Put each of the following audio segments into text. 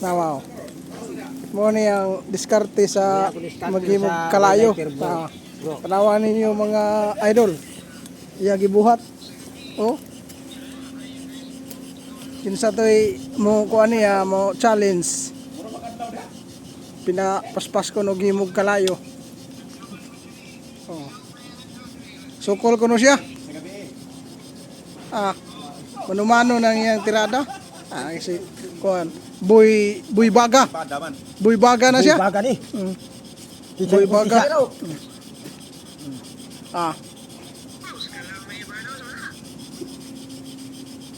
Nawaw. Mo ni ang diskarte sa maghimog kalayo. Tanawan ninyo mga idol. Iya gibuhat. Oh. Kinsa toy mo kuan niya mo challenge. Pinapaspas ko no gimog kalayo. Oh. Sukol ko no siya. Manumano nang iyang tirada. Si kuan Boy Baga. Boy Baga na siya. Boy Baga ni. Boy Baga.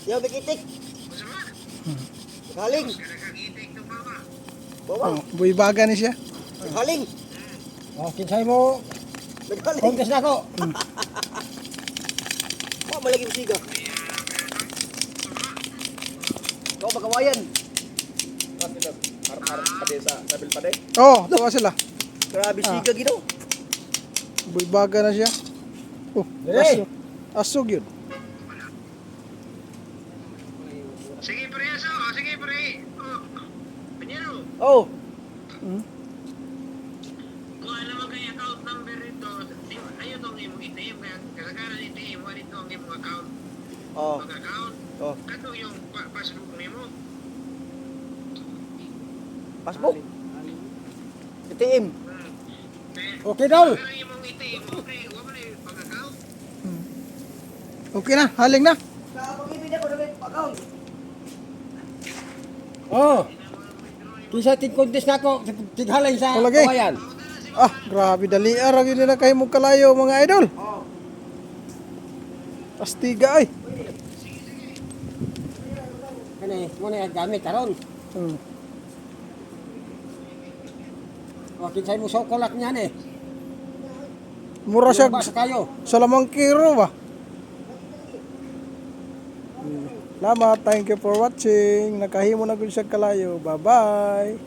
Yo bikitik. Haling. Boy Baga ni siya. Haling. Kinsay mo. Kontes na ako. Malagi siga. Kau magawayan. Oh, tawa sila. Grabe siga gino. Boy Baga na siya. Oh, asog yun. Sige pre, sige pre. Panyero. Oh. Kung alam mo kay account number ito, ayaw itong imong itim. Kaya kasagaran itim, wala itong imong account. Oh. Mag-account. Oh. Kato yung passbook nimo. Passport. ATM. Okay daw. Pero imong itim, okay, wala na yung pag-account. Okay na, haling na. Pag-ibig ako na account. Oh. Kisa tig-contest na ako, tighalay sa Palagi. kawayan. Grabe dali ara gyud nila kay mo kalayo mga idol. Astiga ay. Kani, mo na gamit karon. Oh, kinsay mo sokolak niyan eh. Mura siya Bas kayo. sa lamang kiro ba? Salamat, thank you for watching. Nakahimo na gud siya kalayo. Bye-bye.